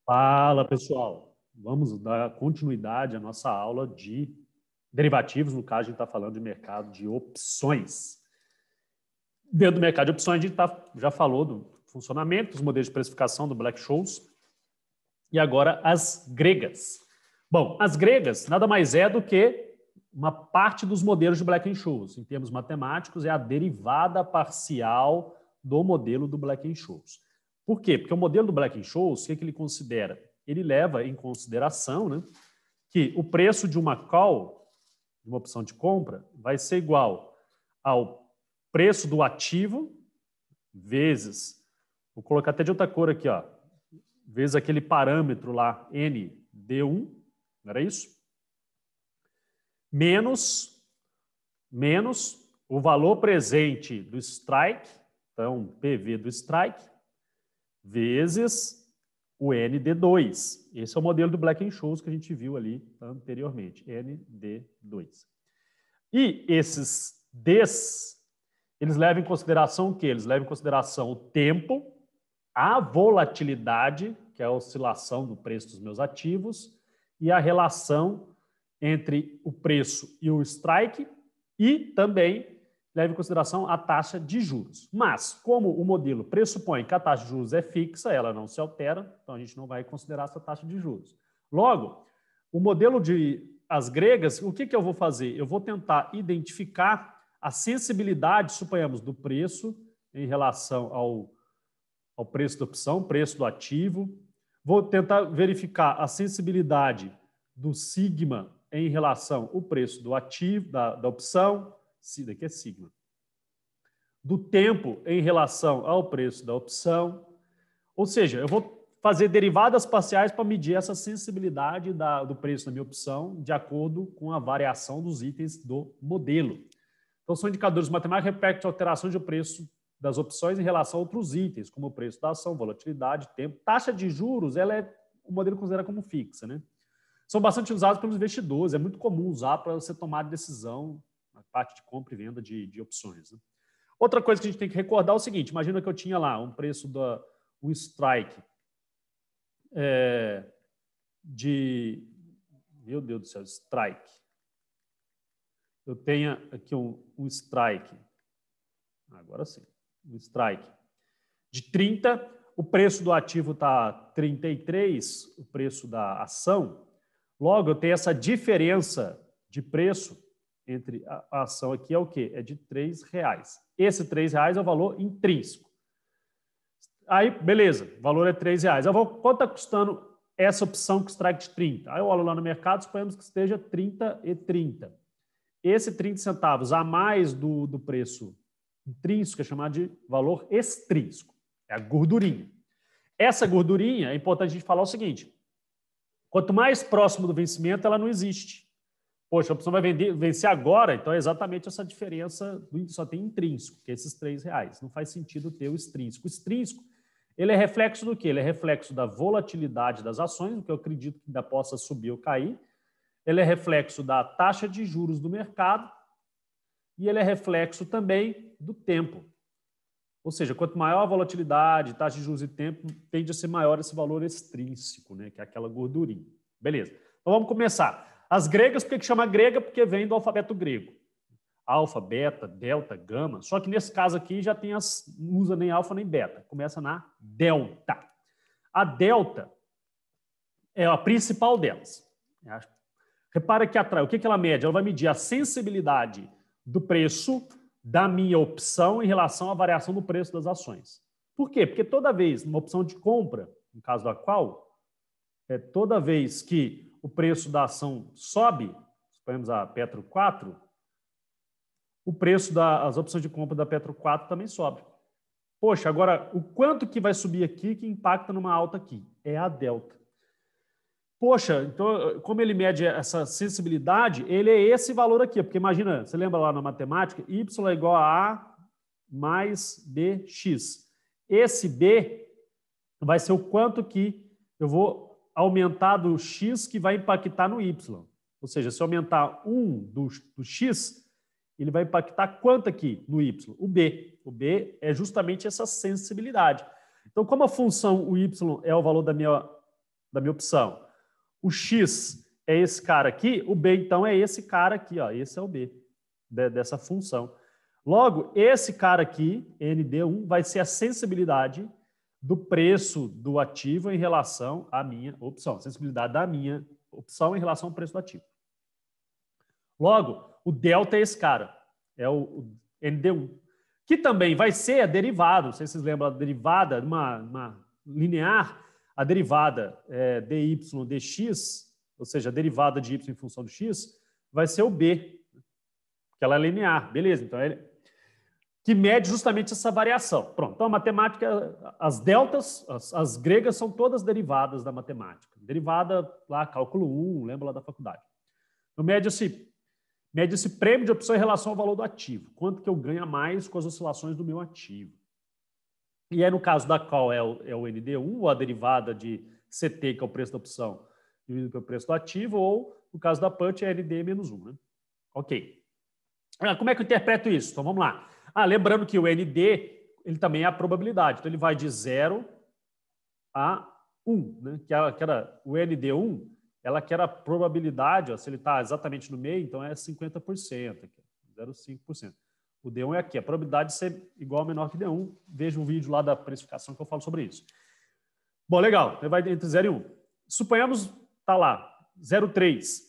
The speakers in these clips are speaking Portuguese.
Fala, pessoal. Vamos dar continuidade à nossa aula de derivativos. No caso, a gente está falando de mercado de opções. Dentro do mercado de opções, a gente já falou do funcionamento, dos modelos de precificação do Black-Scholes. E agora as gregas. Bom, as gregas nada mais é do que uma parte dos modelos de Black-Scholes. Em termos matemáticos, é a derivada parcial do modelo do Black-Scholes. Por quê? Porque o modelo do Black-Scholes, o que ele considera? Ele leva em consideração, né, que o preço de uma call, de uma opção de compra, vai ser igual ao preço do ativo vezes, vou colocar até de outra cor aqui, ó, vezes aquele parâmetro lá, ND1, não era isso? Menos o valor presente do strike, então PV do strike, vezes o ND2. Esse é o modelo do Black-Scholes que a gente viu ali anteriormente, ND2. E esses Ds, eles levam em consideração o quê? Eles levam em consideração o tempo, a volatilidade, que é a oscilação do preço dos meus ativos, e a relação entre o preço e o strike, e também leva em consideração a taxa de juros. Mas, como o modelo pressupõe que a taxa de juros é fixa, ela não se altera, então a gente não vai considerar essa taxa de juros. Logo, o modelo de as gregas, o que eu vou fazer? Eu vou tentar identificar a sensibilidade, suponhamos, do preço em relação ao preço da opção, preço do ativo. Vou tentar verificar a sensibilidade do sigma em relação ao preço do ativo, da opção, daqui é sigma, do tempo em relação ao preço da opção. Ou seja, eu vou fazer derivadas parciais para medir essa sensibilidade do preço da minha opção de acordo com a variação dos itens do modelo. Então, são indicadores matemáticos que refletem a alteração de preço das opções em relação a outros itens, como o preço da ação, volatilidade, tempo. Taxa de juros, o modelo considera como fixa, né? São bastante usados pelos investidores, é muito comum usar para você tomar decisão na parte de compra e venda de opções, né? Outra coisa que a gente tem que recordar é o seguinte, imagina que eu tinha lá um preço um strike meu Deus do céu, strike. Eu tenho aqui um strike, agora sim, um strike de 30, o preço do ativo está 33, o preço da ação. Logo, eu tenho essa diferença de preço entre a ação aqui é o quê? É de R$3. Esse R$3 é o valor intrínseco. Aí, beleza, o valor é R$3. Quanto está custando essa opção com strike de 30? Aí eu olho lá no mercado, suponhamos que esteja 30,30. Esse 30 centavos a mais do preço intrínseco é chamado de valor extrínseco. É a gordurinha. Essa gordurinha, é importante a gente falar o seguinte, quanto mais próximo do vencimento, ela não existe. Poxa, a opção vai vencer agora, então é exatamente essa diferença, só tem intrínseco, que é esses R$3. Não faz sentido ter o extrínseco. O extrínseco, ele é reflexo do quê? Ele é reflexo da volatilidade das ações, o que eu acredito que ainda possa subir ou cair. Ele é reflexo da taxa de juros do mercado e ele é reflexo também do tempo. Ou seja, quanto maior a volatilidade, taxa de juros e tempo, tende a ser maior esse valor extrínseco, né, que é aquela gordurinha. Beleza. Então vamos começar. As gregas, por que chama grega? Porque vem do alfabeto grego. Alfa, beta, delta, gama. Só que nesse caso aqui já tem não usa nem alfa nem beta. Começa na delta. A delta é a principal delas. Repara que atrás, o que ela mede? Ela vai medir a sensibilidade do preço da minha opção em relação à variação do preço das ações. Por quê? Porque toda vez, uma opção de compra, no caso da qual, toda vez que o preço da ação sobe, suponhamos a Petro 4, o preço das opções de compra da Petro 4 também sobe. Poxa, agora, o quanto que vai subir aqui que impacta numa alta aqui? É a delta. Poxa, então, como ele mede essa sensibilidade, ele é esse valor aqui, porque imagina, você lembra lá na matemática, y é igual a A mais BX. Esse B vai ser o quanto que eu vou aumentar do X que vai impactar no Y. Ou seja, se eu aumentar 1 do X, ele vai impactar quanto aqui no Y? O B. O B é justamente essa sensibilidade. Então, como a função, o Y, é o valor da minha da minha opção. O X é esse cara aqui, o B, então, é esse cara aqui, ó. Esse é o B dessa função. Logo, esse cara aqui, ND1, vai ser a sensibilidade do preço do ativo em relação à minha opção. Sensibilidade da minha opção em relação ao preço do ativo. Logo, o delta é esse cara, é o ND1, que também vai ser a derivada, não sei se vocês lembram, a derivada, uma linear, a derivada dy dx, ou seja, a derivada de y em função do x, vai ser o b, porque ela é linear, beleza, então que mede justamente essa variação. Pronto, então a matemática, as deltas, as gregas são todas derivadas da matemática. Derivada lá, cálculo 1, lembra lá da faculdade. Então mede esse prêmio de opção em relação ao valor do ativo. Quanto que eu ganho a mais com as oscilações do meu ativo. E aí, no caso da call, é o ND1, ou a derivada de CT, que é o preço da opção, dividido pelo preço do ativo, ou, no caso da put, é ND menos 1. Né? Ok. Como é que eu interpreto isso? Então, vamos lá. Lembrando que o ND, ele também é a probabilidade. Então, ele vai de 0 a 1, né? que era o ND1, ela quer a probabilidade, ó, se ele está exatamente no meio, então é 50%, 0,5%. O D1 é aqui, a probabilidade de ser igual ou menor que D1. Veja um vídeo lá da precificação que eu falo sobre isso. Bom, legal, ele vai entre 0 e 1. Suponhamos, está lá, 0,3.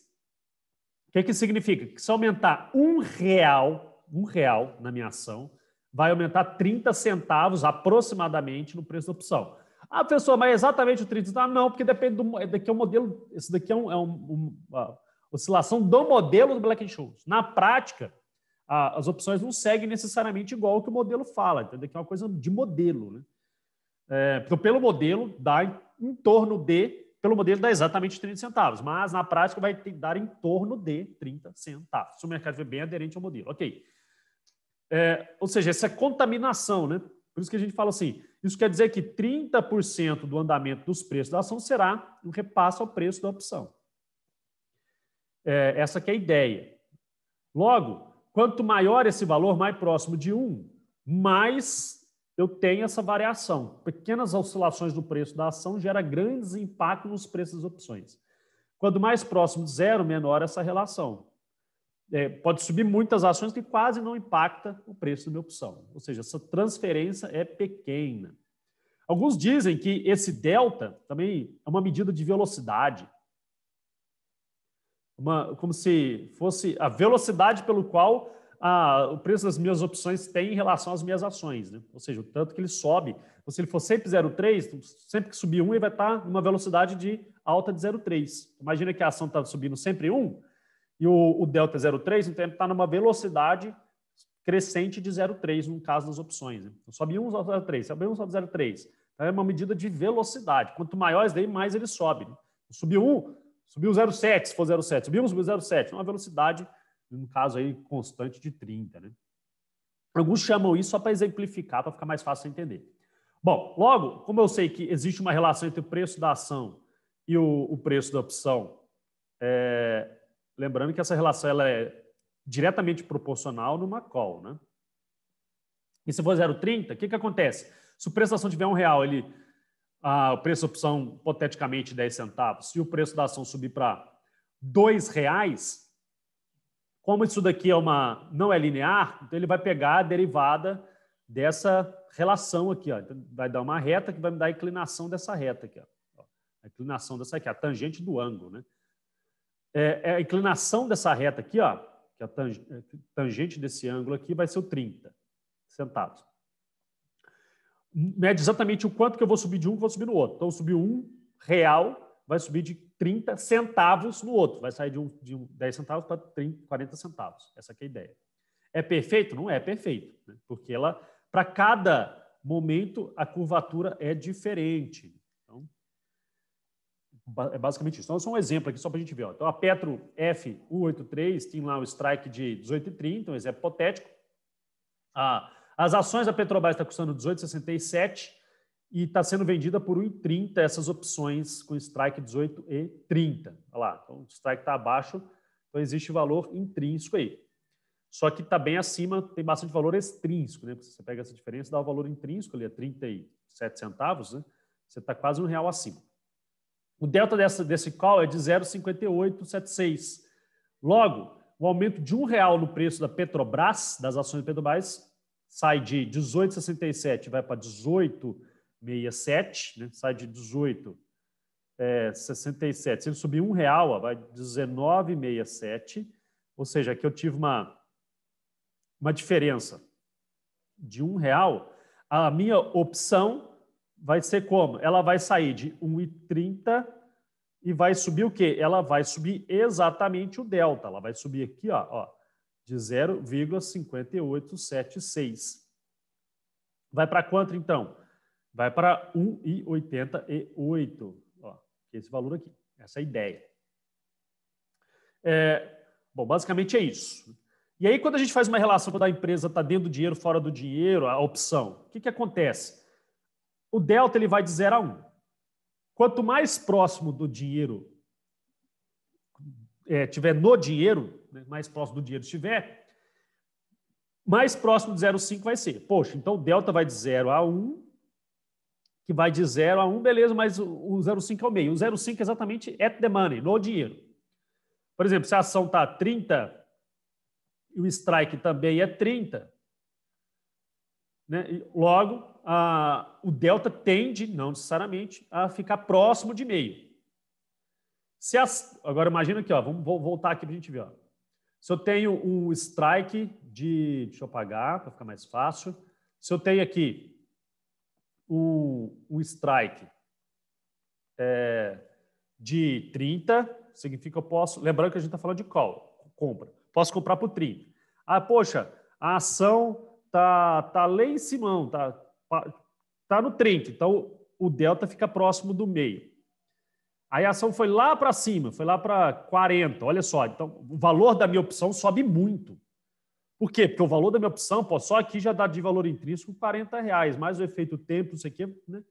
O que significa? Que se aumentar R$1 na minha ação, vai aumentar 30 centavos aproximadamente no preço da opção. Professor, mas é exatamente o 30 centavos? Não, porque depende daqui é um modelo, esse daqui é uma oscilação do modelo do Black-Scholes. Na prática, as opções não seguem necessariamente igual ao que o modelo fala. Então, daqui é uma coisa de modelo. Né? Então, pelo modelo, dá em torno de... Pelo modelo dá exatamente 30 centavos, mas na prática vai dar em torno de 30 centavos. Se o mercado estiver bem aderente ao modelo. Ok. Ou seja, essa contaminação, né? Por isso que a gente fala assim, isso quer dizer que 30% do andamento dos preços da ação será um repasse ao preço da opção. Essa que é a ideia. Logo, quanto maior esse valor, mais próximo de 1, mais eu tenho essa variação. Pequenas oscilações do preço da ação geram grandes impactos nos preços das opções. Quanto mais próximo de 0, menor essa relação. Pode subir muitas ações que quase não impacta o preço da minha opção. Ou seja, essa transferência é pequena. Alguns dizem que esse delta também é uma medida de velocidade. Como se fosse a velocidade pelo qual o preço das minhas opções tem em relação às minhas ações. Né? Ou seja, o tanto que ele sobe. Então, se ele for sempre 0,3, sempre que subir 1, ele vai estar numa velocidade de alta de 0,3. Imagina que a ação está subindo sempre 1 e o delta é 0,3, então ele está numa velocidade crescente de 0,3 no caso das opções. Né? Então, sobe 1, sobe 0,3, sobe 1, sobe 0,3. Então, é uma medida de velocidade. Quanto maior esse daí, mais ele sobe. Né? Subiu 1, subiu 0,7, se for 0,7. Subiu 1, subiu 0,7. É uma velocidade, no caso aí, constante de 30. Né? Alguns chamam isso só para exemplificar, para ficar mais fácil de entender. Bom, logo, como eu sei que existe uma relação entre o preço da ação e o preço da opção, lembrando que essa relação ela é diretamente proporcional numa call. Né? E se for 0,30, o que acontece? Se o preço da ação tiver R$1, o preço da opção, hipoteticamente, 10 centavos, se o preço da ação subir para R$2, como isso daqui não é linear, então ele vai pegar a derivada dessa relação aqui. Ó. Então, vai dar uma reta que vai me dar a inclinação dessa reta aqui. Ó. A inclinação dessa aqui, a tangente do ângulo. Né? A inclinação dessa reta aqui, ó, que a tangente desse ângulo aqui vai ser o 30 centavos. Mede exatamente o quanto que eu vou subir de um que eu vou subir no outro. Então, eu subi R$1, vai subir de 30 centavos no outro. Vai sair de 10 centavos para 40 centavos. Essa aqui é a ideia. É perfeito? Não é perfeito. Né? Porque para cada momento, a curvatura é diferente. Então, é basicamente isso. Então, só um exemplo aqui, só para a gente ver. Ó. Então, a Petro F183 tem lá o strike de 18,30, um exemplo hipotético. As ações da Petrobras estão custando 18,67 e está sendo vendida por 1,30 essas opções com strike 18,30. Olha lá, então o strike está abaixo, então existe valor intrínseco aí. Só que está bem acima, tem bastante valor extrínseco, né? Porque você pega essa diferença, dá o valor intrínseco ali, é 37 centavos, né? Você está quase R$1 acima. O delta desse call é de 0,5876. Logo, o aumento de R$1 no preço da Petrobras, das ações da Petrobras, sai de 18,67 vai para 18,67, né? Sai de 18,67. Se ele subir R$1, ó, vai 19,67. Ou seja, aqui eu tive uma diferença de R$1. A minha opção vai ser como? Ela vai sair de 1,30 e vai subir o quê? Ela vai subir exatamente o delta. Ela vai subir aqui, ó, de 0,5876. Vai para quanto, então? Vai para 1,88. Ó, esse valor aqui. Essa é a ideia. Bom, basicamente é isso. E aí, quando a gente faz uma relação quando a empresa está dentro do dinheiro, fora do dinheiro, a opção, o que acontece? O delta ele vai de 0 a 1. Quanto mais próximo do dinheiro tiver no dinheiro, né, mais próximo do dinheiro estiver, mais próximo de 0,5 vai ser. Poxa, então o delta vai de 0 a 1, que vai de 0 a 1, beleza, mas o 0,5 é o meio. O 0,5 é exatamente at the money, no dinheiro. Por exemplo, se a ação está 30 e o strike também é 30, né, e logo o delta tende, não necessariamente, a ficar próximo de meio. Agora imagina aqui, ó, vou voltar aqui para a gente ver. Ó. Se eu tenho um strike de... Deixa eu apagar para ficar mais fácil. Se eu tenho aqui um strike de 30, significa que eu posso... Lembrando que a gente está falando de call, compra. Posso comprar por 30. Ah, poxa, a ação tá lá em cima, tá no 30. Então, o delta fica próximo do meio. Aí a ação foi lá para cima, foi lá para 40. Olha só, então o valor da minha opção sobe muito. Por quê? Porque o valor da minha opção, pô, só aqui já dá de valor intrínseco R$40, mais o efeito tempo, isso aqui, né?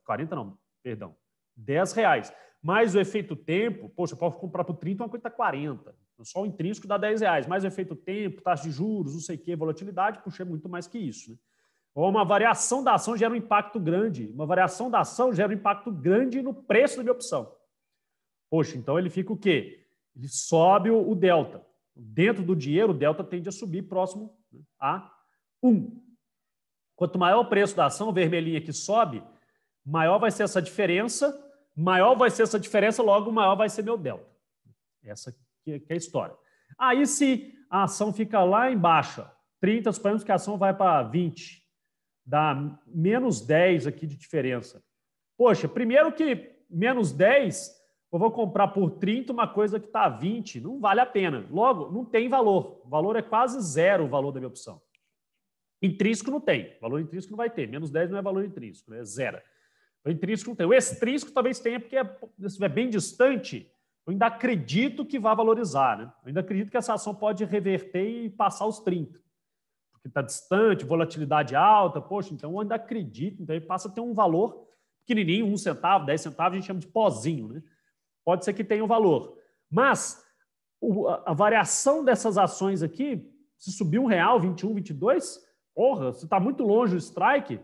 40 não, perdão, R$10. Mais o efeito tempo, poxa, eu posso comprar por 30, uma coisa está 40. Só o intrínseco dá R$10. Mais o efeito tempo, taxa de juros, não sei o quê, volatilidade, puxa, é muito mais que isso, né? Ou uma variação da ação gera um impacto grande. Uma variação da ação gera um impacto grande no preço da minha opção. Poxa, então ele fica o quê? Ele sobe o delta. Dentro do dinheiro, o delta tende a subir próximo, né, a 1. Quanto maior o preço da ação, vermelhinha que sobe, maior vai ser essa diferença, logo maior vai ser meu delta. Essa que é a história. Aí se a ação fica lá embaixo, 30, suponhamos que a ação vai para 20, dá menos 10 aqui de diferença. Poxa, primeiro que menos 10, eu vou comprar por 30 uma coisa que está a 20, não vale a pena. Logo, não tem valor. O valor é quase zero o valor da minha opção. Intrínseco não tem. Valor intrínseco não vai ter. Menos 10 não é valor intrínseco, né? É zero. O intrínseco não tem. O extrínseco talvez tenha, porque se estiver bem distante, eu ainda acredito que vai valorizar, né? Eu ainda acredito que essa ação pode reverter e passar os 30. Porque está distante, volatilidade alta, poxa, então eu ainda acredito, então ele passa a ter um valor pequenininho, 1 centavo, 10 centavos, a gente chama de pozinho, né? Pode ser que tenha um valor. Mas a variação dessas ações aqui, se subir R$1, 21, 22, porra, se está muito longe o strike,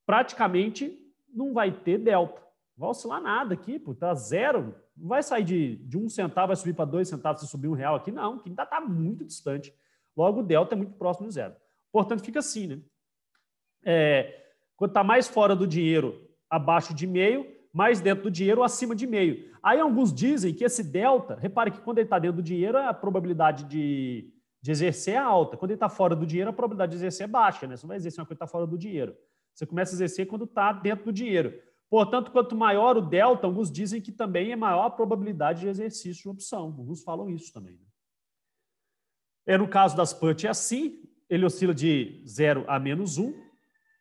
praticamente não vai ter delta. Não vai oscilar nada aqui, pô, tá zero. Não vai sair de 1 centavo, vai subir para 2 centavos se subir R$1 aqui, não, que ainda está muito distante. Logo, o delta é muito próximo de zero. Portanto, fica assim, né? Quando está mais fora do dinheiro, abaixo de meio, mais dentro do dinheiro, acima de meio. Aí alguns dizem que esse delta, repare que quando ele está dentro do dinheiro, a probabilidade de exercer é alta. Quando ele está fora do dinheiro, a probabilidade de exercer é baixa, né? Você não vai exercer uma coisa que está fora do dinheiro. Você começa a exercer quando está dentro do dinheiro. Portanto, quanto maior o delta, alguns dizem que também é maior a probabilidade de exercício de opção. Alguns falam isso também. Né? No caso das put é assim, ele oscila de 0 a menos 1,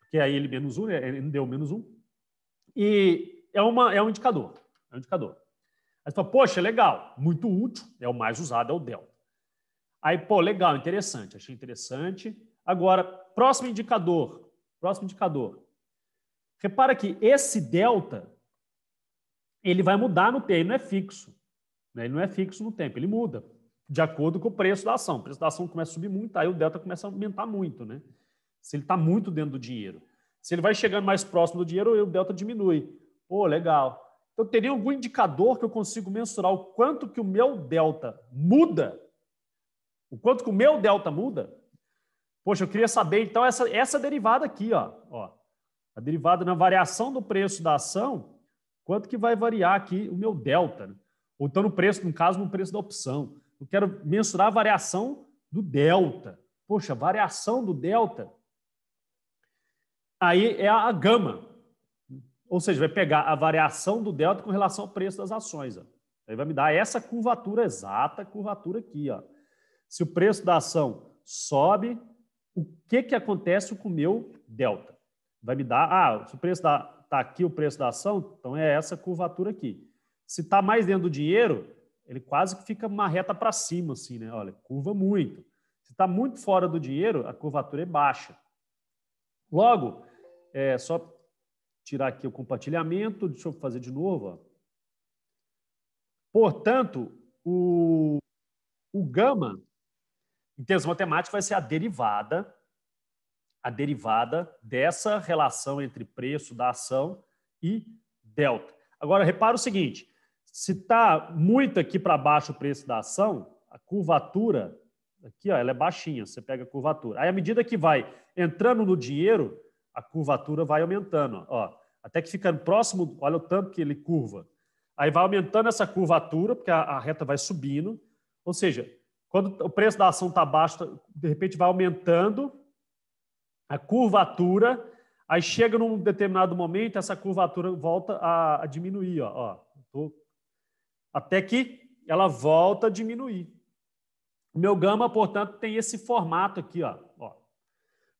porque aí ele menos 1, ele não deu menos 1, e é um indicador. É um indicador. Aí você fala, poxa, legal, muito útil, é o mais usado, é o delta. Aí, pô, legal, interessante, achei interessante. Agora, próximo indicador. Repara que esse delta, ele vai mudar no tempo, ele não é fixo. Né? Ele não é fixo no tempo, ele muda de acordo com o preço da ação. O preço da ação começa a subir muito, aí o delta começa a aumentar muito, né? Se ele está muito dentro do dinheiro. Se ele vai chegando mais próximo do dinheiro, o delta diminui. Pô, legal. Então, teria algum indicador que eu consigo mensurar o quanto que o meu delta muda? O quanto que o meu delta muda? Poxa, eu queria saber, então, essa derivada aqui, ó, a derivada na variação do preço da ação, quanto que vai variar aqui o meu delta, né? Ou então, no preço, no caso, no preço da opção. Eu quero mensurar a variação do delta. Poxa, variação do delta, aí é a gama. Ou seja, vai pegar a variação do delta com relação ao preço das ações. Ó. Aí vai me dar essa curvatura exata, curvatura aqui. Ó. Se o preço da ação sobe, o que acontece com o meu delta? Vai me dar, se o preço está aqui o preço da ação, então é essa curvatura aqui. Se está mais dentro do dinheiro, ele quase que fica uma reta para cima, assim, né? Olha, curva muito. Se está muito fora do dinheiro, a curvatura é baixa. Logo, só tirar aqui o compartilhamento, deixa eu fazer de novo. Ó. Portanto, o gama, em termos matemáticos, vai ser a derivada dessa relação entre preço da ação e delta. Agora, repara o seguinte, se está muito aqui para baixo o preço da ação, a curvatura, aqui, ó, ela é baixinha, você pega a curvatura. Aí, à medida que vai entrando no dinheiro, a curvatura vai aumentando, ó, até que fica próximo, olha o tanto que ele curva. Aí vai aumentando essa curvatura, porque a reta vai subindo, ou seja, quando o preço da ação está baixo, de repente vai aumentando a curvatura, aí chega num determinado momento, essa curvatura volta a diminuir, ó, até que ela volta a diminuir. O meu gama, portanto, tem esse formato aqui, ó.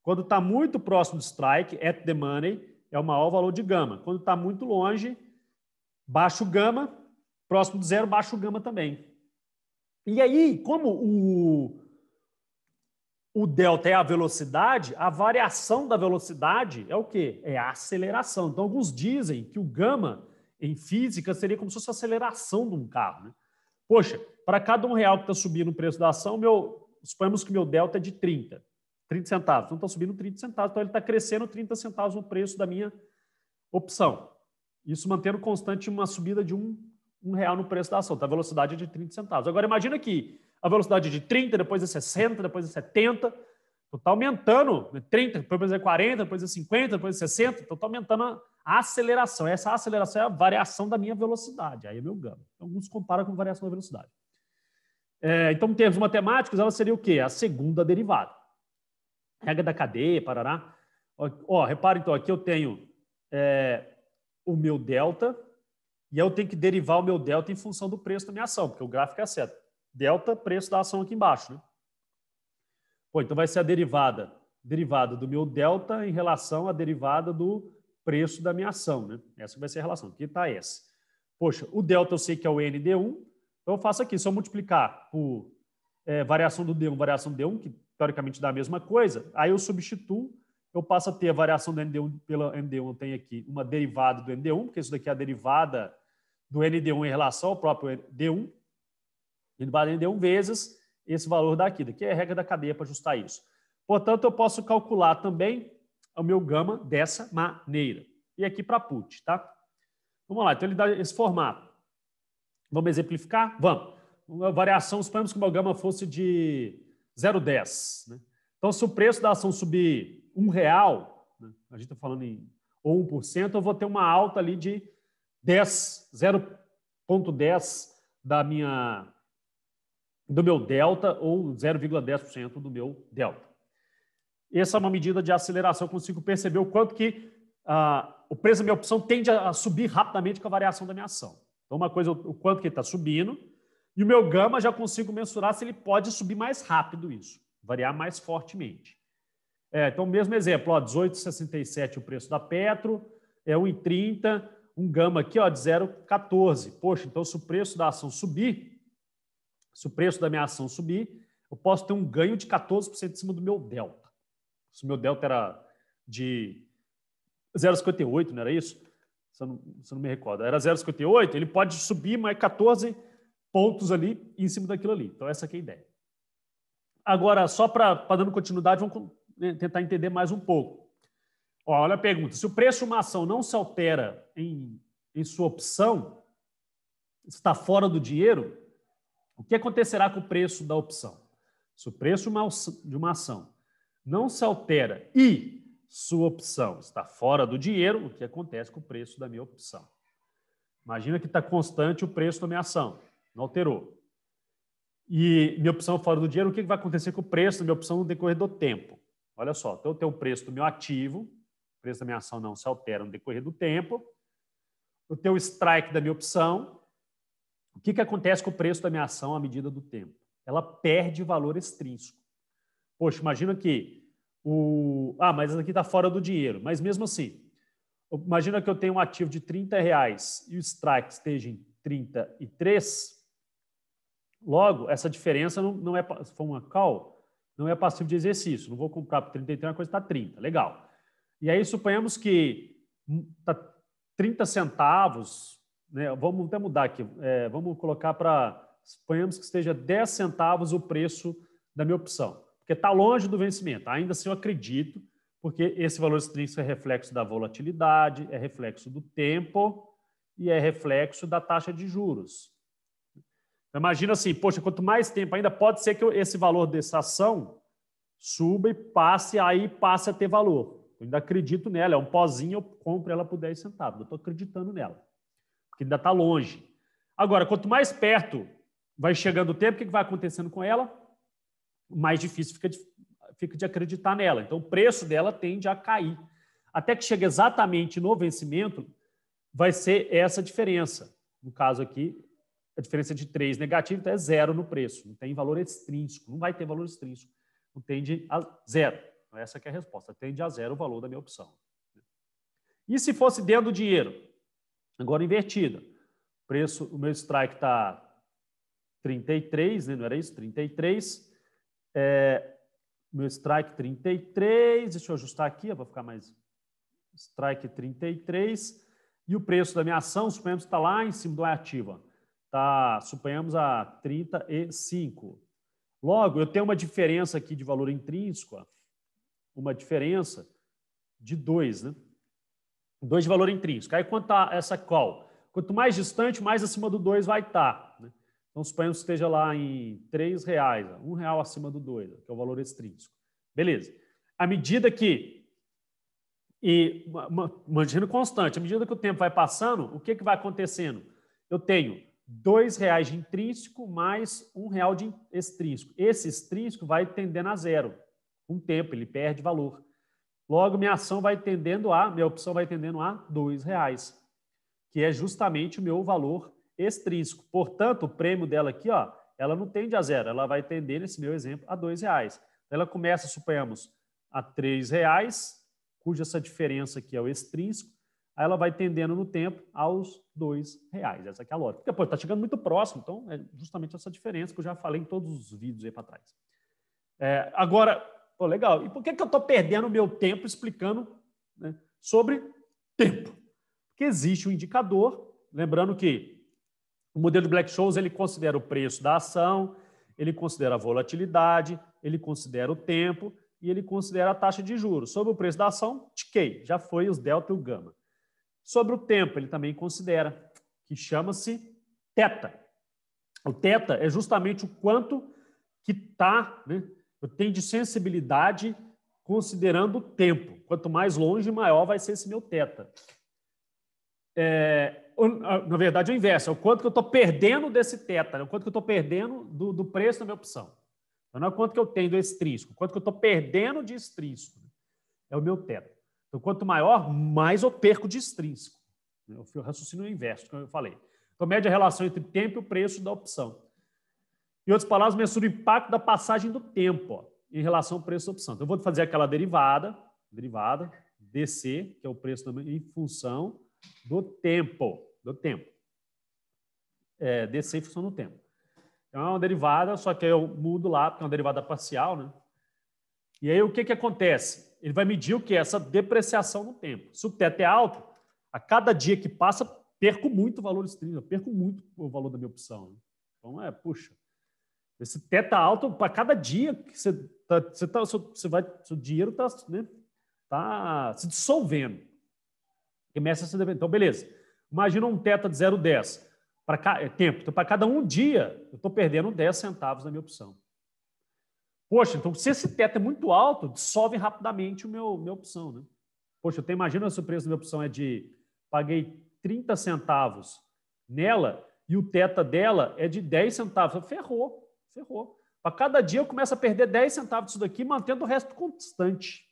Quando está muito próximo do strike, at the money, é o maior valor de gama. Quando está muito longe, baixo gama, próximo do zero, baixo gama também. E aí, como o delta é a velocidade, a variação da velocidade é o quê? É a aceleração. Então, alguns dizem que o gama, em física, seria como se fosse a aceleração de um carro. Né? Poxa, para cada R$1 que está subindo o preço da ação, suponhamos que o meu delta é de 30 centavos. Então, está subindo 30 centavos. Então, ele está crescendo 30 centavos no preço da minha opção. Isso mantendo constante uma subida de R$1 no preço da ação. Então, a velocidade é de 30 centavos. Agora, imagina que a velocidade é de 30, depois é 60, depois é 70. Então, está aumentando. 30, depois é 40, depois é 50, depois é 60. Então, está aumentando a aceleração. Essa aceleração é a variação da minha velocidade. Aí é meu gama. Então, alguns comparam com variação da velocidade. Então, em termos matemáticos, ela seria o quê? A segunda derivada. Regra da cadeia, parará. Repara, então, aqui eu tenho o meu delta e eu tenho que derivar o meu delta em função do preço da minha ação, porque o gráfico é certo. Delta, preço da ação aqui embaixo. Né? Então vai ser a derivada do meu delta em relação à derivada do preço da minha ação. Né? Essa vai ser a relação. Aqui está essa. Poxa, o delta eu sei que é o ND1, então eu faço aqui, se eu multiplicar por variação do D1, variação do D1, que teoricamente dá a mesma coisa, aí eu substituo, eu passo a ter a variação do ND1 pela ND1, eu tenho aqui uma derivada do ND1, porque isso daqui é a derivada do ND1 em relação ao próprio D1, derivada do ND1 vezes esse valor daqui. Daqui é a regra da cadeia para ajustar isso. Portanto, eu posso calcular também o meu gama dessa maneira. E aqui para put, tá? Vamos lá, então ele dá esse formato. Vamos exemplificar? Vamos. Uma variação, suponhamos que o meu gama fosse de 0,10. Né? Então, se o preço da ação subir R$1, né? A gente está falando ou 1%, eu vou ter uma alta ali de 0,10 do meu delta ou 0,10% do meu delta. Essa é uma medida de aceleração, eu consigo perceber o quanto que o preço da minha opção tende a subir rapidamente com a variação da minha ação. Então, uma coisa, o quanto que ele está subindo, e o meu gama já consigo mensurar se ele pode subir mais rápido isso, variar mais fortemente. Então, mesmo exemplo, 18,67 o preço da Petro, 1,30, um gama aqui de 0,14. Poxa, então se o preço da ação subir, se o preço da minha ação subir, eu posso ter um ganho de 14% em cima do meu delta. Se o meu delta era de 0,58, não era isso? Se eu não me recordo. Era 0,58, ele pode subir mais 14 pontos ali em cima daquilo ali. Então, essa aqui é a ideia. Agora, só para dando continuidade, vamos tentar entender mais um pouco. Olha a pergunta. Se o preço de uma ação não se altera em em sua opção está fora do dinheiro, o que acontecerá com o preço da opção? Se o preço de uma ação não se altera e sua opção está fora do dinheiro, o que acontece com o preço da minha opção? Imagina que está constante o preço da minha ação, não alterou. E minha opção fora do dinheiro, o que vai acontecer com o preço da minha opção no decorrer do tempo? Olha só, então eu tenho o preço do meu ativo, o preço da minha ação não se altera no decorrer do tempo, eu tenho o strike da minha opção. O que acontece com o preço da minha ação à medida do tempo? Ela perde valor extrínseco. Poxa, imagina que mas essa aqui está fora do dinheiro. Mas mesmo assim, imagina que eu tenho um ativo de R$30 e o strike esteja em 33. Logo, essa diferença não é, se for uma call, não é passivo de exercício. Não vou comprar por 33, a coisa está 30. Legal. E aí, suponhamos que está 30 centavos, né? Vamos até mudar aqui. Vamos colocar para... Suponhamos que esteja 10 centavos o preço da minha opção. Porque está longe do vencimento. Ainda assim, eu acredito, porque esse valor extrínseco é reflexo da volatilidade, é reflexo do tempo e é reflexo da taxa de juros. Imagina assim, poxa, quanto mais tempo ainda, pode ser que esse valor dessa ação suba e passe a ter valor. Eu ainda acredito nela, é um pozinho, eu compro ela por 10 centavos. Eu estou acreditando nela, porque ainda está longe. Agora, quanto mais perto vai chegando o tempo, o que vai acontecendo com ela? Mais difícil fica de acreditar nela. Então, o preço dela tende a cair. Até que chegue exatamente no vencimento, vai ser essa diferença. No caso aqui, a diferença de 3 negativo, então é 0 no preço. Não tem valor extrínseco. Não vai ter valor extrínseco. Não tende a 0. Essa que é a resposta. Tende a 0 o valor da minha opção. E se fosse dentro do dinheiro? Agora invertida. O meu strike está 33, né? Não era isso? 33. Meu strike 33. Deixa eu ajustar aqui para ficar mais... Strike 33. E o preço da minha ação, suponhamos que está lá em cima do ativo. Suponhamos a 35. Logo, eu tenho uma diferença aqui de valor intrínseco, uma diferença de 2, né? 2 de valor intrínseco. Aí, quanto está essa call? Quanto mais distante, mais acima do 2 vai estar. Né? Então, suponhamos que esteja lá em R$3, R$1 acima do 2, que é o valor extrínseco. Beleza. À medida que... Mantendo constante, à medida que o tempo vai passando, o que vai acontecendo? Eu tenho R$2 de intrínseco mais R$1 de extrínseco. Esse extrínseco vai tendendo a 0. Com o tempo, ele perde valor. Logo, minha opção vai tendendo a R$2, que é justamente o meu valor extrínseco. Portanto, o prêmio dela aqui, ela não tende a 0, ela vai tender, nesse meu exemplo, a R$2. Ela começa, suponhamos, a R$3, cuja essa diferença aqui é o extrínseco, aí ela vai tendendo no tempo aos R$2. Essa aqui é a lógica. Porque, está chegando muito próximo, então é justamente essa diferença que eu já falei em todos os vídeos aí para trás. Agora, legal. E por que eu estou perdendo o meu tempo explicando, né, sobre tempo? Porque existe um indicador, lembrando que o modelo de Black-Scholes ele considera o preço da ação, ele considera a volatilidade, ele considera o tempo e ele considera a taxa de juros. Sobre o preço da ação, tiquei, já foi os delta e o gama. Sobre o tempo, ele também considera, que chama-se θ. O θ é justamente o quanto que está, né, eu tenho de sensibilidade considerando o tempo. Quanto mais longe, maior vai ser esse meu θ. Na verdade, é o inverso. É o quanto que eu estou perdendo desse θ, é o quanto que eu estou perdendo do preço da minha opção. Então, não é o quanto que eu tenho do extrínseco, o quanto que eu estou perdendo de extrínseco. É o meu θ. Então, quanto maior, mais eu perco de extrínseco. O raciocínio é o inverso, como eu falei. Então, mede a relação entre tempo e o preço da opção. Em outras palavras, mensura o impacto da passagem do tempo em relação ao preço da opção. Então, eu vou fazer aquela derivada, DC, que é o preço em função do tempo. DC em função do tempo. Então, é uma derivada, só que eu mudo lá, porque é uma derivada parcial, né? E aí, o que acontece? Ele vai medir o que? Essa depreciação no tempo. Se o θ é alto, a cada dia que passa, perco muito o valor extrínseco, perco muito o valor da minha opção. Né? Então, puxa, esse θ alto, para cada dia que seu dinheiro está, né, tá se dissolvendo. Começa a se... Então, beleza. Imagina um θ de 0,10 para tempo. Então, para cada um dia, eu estou perdendo 10 centavos na minha opção. Poxa, então se esse θ é muito alto, dissolve rapidamente a minha opção, né? Poxa, imagina se o preço da minha opção é de... Paguei 30 centavos nela e o θ dela é de 10 centavos. Ferrou. Para cada dia eu começo a perder 10 centavos disso daqui, mantendo o resto constante.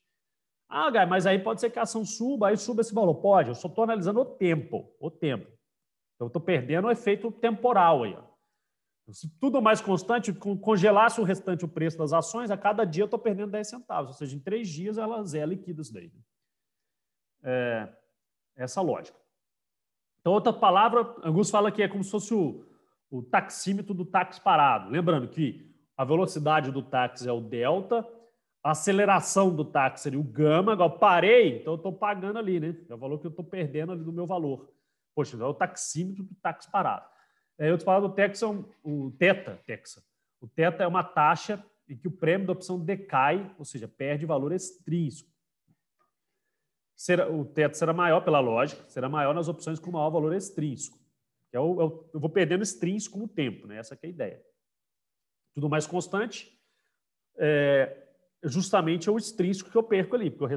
Ah, Gai, mas aí pode ser que a ação suba, aí suba esse valor. Pode, eu só estou analisando o tempo. Então, eu estou perdendo o efeito temporal aí. Se tudo mais constante, congelasse o restante o preço das ações, a cada dia eu estou perdendo 10 centavos. Ou seja, em 3 dias elas liquida isso daí. Essa lógica. Então, outra palavra, alguns falam que é como se fosse o taxímetro do táxi parado. Lembrando que a velocidade do táxi é o delta, a aceleração do táxi seria o gama. Agora, eu parei, então eu estou pagando ali, né? É o valor que eu estou perdendo ali do meu valor. Poxa, é o taxímetro do táxi parado. Outros falam do θ. O θ é uma taxa em que o prêmio da opção decai, ou seja, perde valor extrínseco. O θ será maior, pela lógica, será maior nas opções com maior valor extrínseco. Eu vou perdendo extrínseco no tempo, né? Essa que é a ideia. Tudo mais constante, justamente é o extrínseco que eu perco ali, porque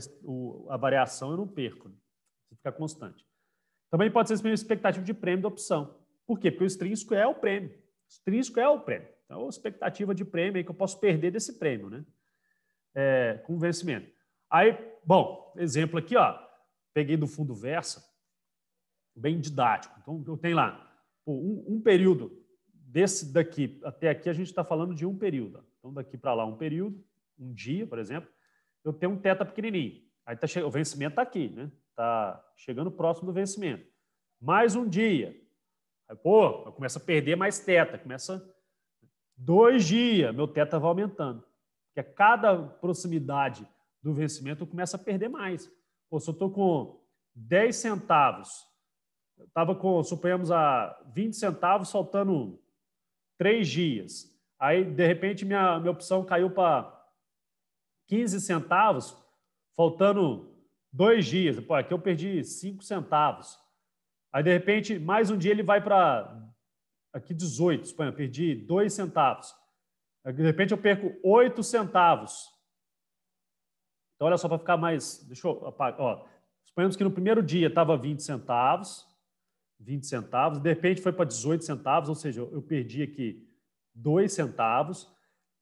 a variação eu não perco, né? Fica constante. Também pode ser a expectativa de prêmio da opção. Por quê? Porque o extrínseco é o prêmio. Então, a expectativa de prêmio é que eu posso perder desse prêmio, né? Com o vencimento. Aí, bom, exemplo aqui, ó, peguei do fundo Versa, bem didático. Então, eu tenho lá um período desse daqui até aqui, a gente está falando de um período. Então, daqui para lá, um período, um dia, por exemplo, eu tenho um θ pequenininho. Aí o vencimento está aqui, né? Está chegando próximo do vencimento. Mais um dia. Aí, eu começo a perder mais θ. Começa 2 dias, meu θ vai aumentando. Porque a cada proximidade do vencimento eu começo a perder mais. Se eu estou com 10 centavos, eu estava com, suponhamos, a 20 centavos faltando 3 dias. Aí, de repente, minha opção caiu para 15 centavos, faltando 2 dias. Aqui eu perdi 5 centavos. Aí, de repente, mais um dia ele vai para aqui 18. Suponha, eu perdi 2 centavos. Aí, de repente, eu perco 8 centavos. Então, olha só, para ficar mais... Deixa eu apagar. Suponhamos que no primeiro dia estava 20 centavos. De repente foi para 18 centavos, ou seja, eu perdi aqui 2 centavos.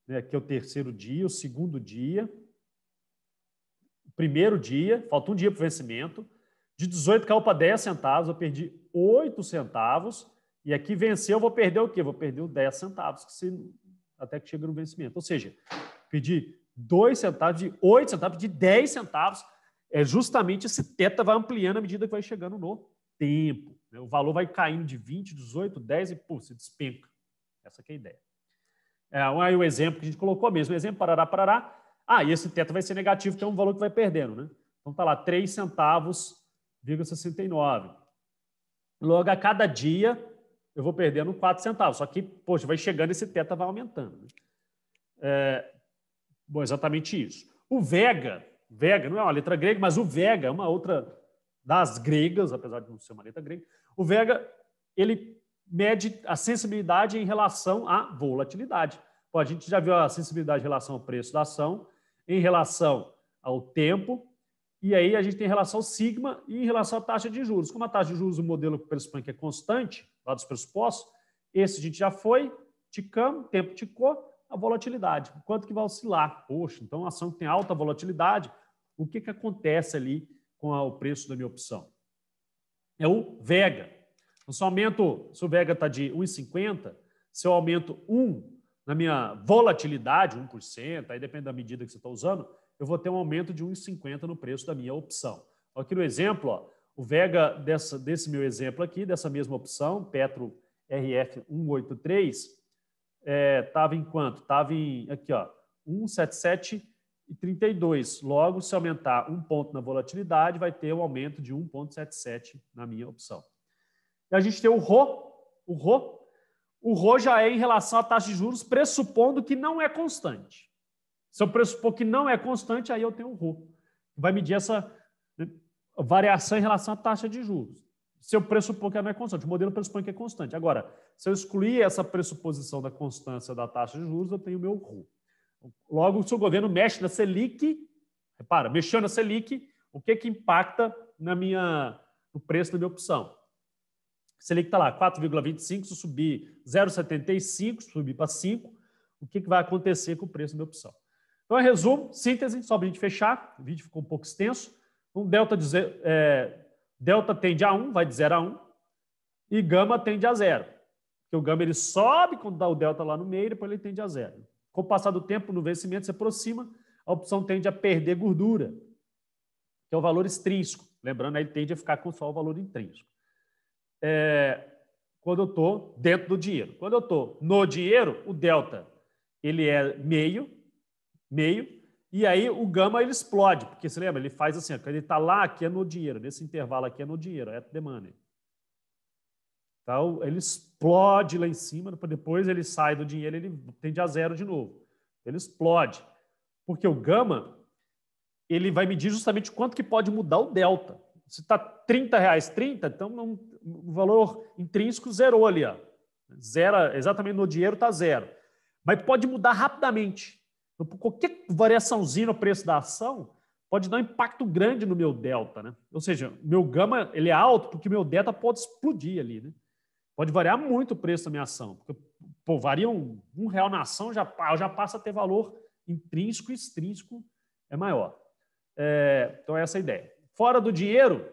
Né? Aqui é o terceiro dia, o segundo dia. O primeiro dia, falta um dia para o vencimento. De 18 caiu para 10 centavos, eu perdi 8 centavos. E aqui venceu, eu vou perder o quê? Vou perder os 10 centavos, até que chega no vencimento. Ou seja, perdi 2 centavos, de 8 centavos, de 10 centavos. É justamente esse θ vai ampliando à medida que vai chegando no tempo. Né? O valor vai caindo de 20, 18, 10 e, se despenca. Essa que é a ideia. Aí o exemplo que a gente colocou mesmo, o exemplo, parará. E esse θ vai ser negativo, que é um valor que vai perdendo. Né? Então, está lá, 3 centavos, 69. Logo, a cada dia, eu vou perdendo 4 centavos. Só que, poxa, vai chegando, esse θ vai aumentando. Né? Bom, exatamente isso. O Vega não é uma letra grega, mas o Vega é uma outra das gregas, apesar de não ser uma letra grega. O Vega, ele mede a sensibilidade em relação à volatilidade. A gente já viu a sensibilidade em relação ao preço da ação, em relação ao tempo, e aí a gente tem em relação ao sigma e em relação à taxa de juros. Como a taxa de juros, o modelo que pressupõe que é constante, lá dos pressupostos, esse a gente já foi, ticamos, tempo ticou, a volatilidade. Quanto que vai oscilar? Poxa, então a ação que tem alta volatilidade, o que acontece ali com o preço da minha opção? É o Vega. Então, se o Vega está de 1,50, se eu aumento 1 na minha volatilidade, 1%, aí depende da medida que você está usando, eu vou ter um aumento de 1,50 no preço da minha opção. Aqui no exemplo, o Vega desse meu exemplo aqui, dessa mesma opção, Petro RF 183, estava em quanto? Estava em, aqui, 1,7732. Logo, se aumentar 1 ponto na volatilidade, vai ter um aumento de 1,77 na minha opção. E a gente tem o RO. O RO já é em relação à taxa de juros, pressupondo que não é constante. Se eu pressupor que não é constante, aí eu tenho o RO. Vai medir essa variação em relação à taxa de juros. se eu pressupor que ela não é constante. O modelo pressupõe que é constante. Agora, se eu excluir essa pressuposição da constância da taxa de juros, eu tenho o meu RU. Logo, se o governo mexe na Selic, repara, mexeu na Selic, o que impacta no preço da minha opção? Selic está lá, 4,25, se eu subir 0,75, subir para 5, o que vai acontecer com o preço da minha opção? Então, resumo, síntese, só para a gente fechar, o vídeo ficou um pouco extenso. Um delta tende a 1, vai de 0 a 1, e gama tende a 0. Porque o gama ele sobe quando dá o delta lá no meio, depois ele tende a 0. Com o passar do tempo, no vencimento se aproxima, a opção tende a perder gordura, que é o valor extrínseco. Lembrando, aí tende a ficar com só o valor intrínseco. Quando eu estou dentro do dinheiro. Quando eu estou no dinheiro, o delta ele é meio, e aí o gama ele explode, porque você lembra, ele faz assim, quando ele está lá, aqui é no dinheiro, nesse intervalo aqui é no dinheiro, é the money. Então, ele explode lá em cima, depois ele sai do dinheiro, ele tende a 0 de novo. Ele explode. Porque o gama, ele vai medir justamente quanto que pode mudar o delta. Se está R$30,30, então o valor intrínseco zerou ali. Ó. Zera, exatamente no dinheiro está 0. Mas pode mudar rapidamente. Então, qualquer variaçãozinha no preço da ação pode dar um impacto grande no meu delta. Né? Ou seja, meu gama ele é alto porque meu delta pode explodir ali. Né? Pode variar muito o preço da minha ação. Porque, varia R$1 na ação, já passa a ter valor intrínseco e extrínseco é maior. Então, essa é a ideia. Fora do dinheiro,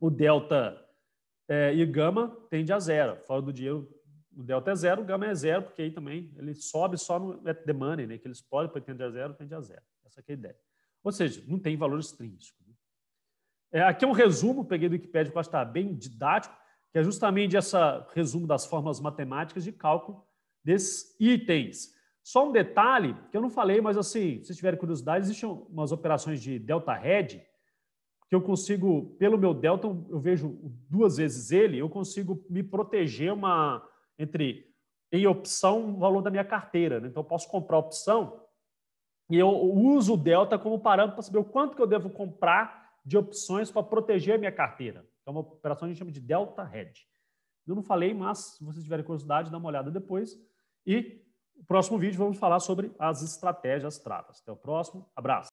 o delta e gama tende a 0. Fora do dinheiro, o delta é 0, o gama é 0, porque aí também ele sobe só no the money, né? Que ele explode para tende a 0, tende a 0. Essa aqui é a ideia. Ou seja, não tem valor extrínseco. Aqui é um resumo, peguei do Wikipedia, que eu acho que está bem didático, que é justamente esse resumo das fórmulas matemáticas de cálculo desses itens. Só um detalhe que eu não falei, mas assim, se tiverem curiosidade, existem umas operações de delta hedge que eu consigo, pelo meu delta, eu vejo 2 vezes ele, eu consigo me proteger em opção o valor da minha carteira. Né? Então, eu posso comprar opção e eu uso o delta como parâmetro para saber o quanto que eu devo comprar de opções para proteger a minha carteira. Então, uma operação que a gente chama de delta hedge. Eu não falei, mas se vocês tiverem curiosidade, dá uma olhada depois. E no próximo vídeo vamos falar sobre as estratégias travas. Até o próximo. Abraço.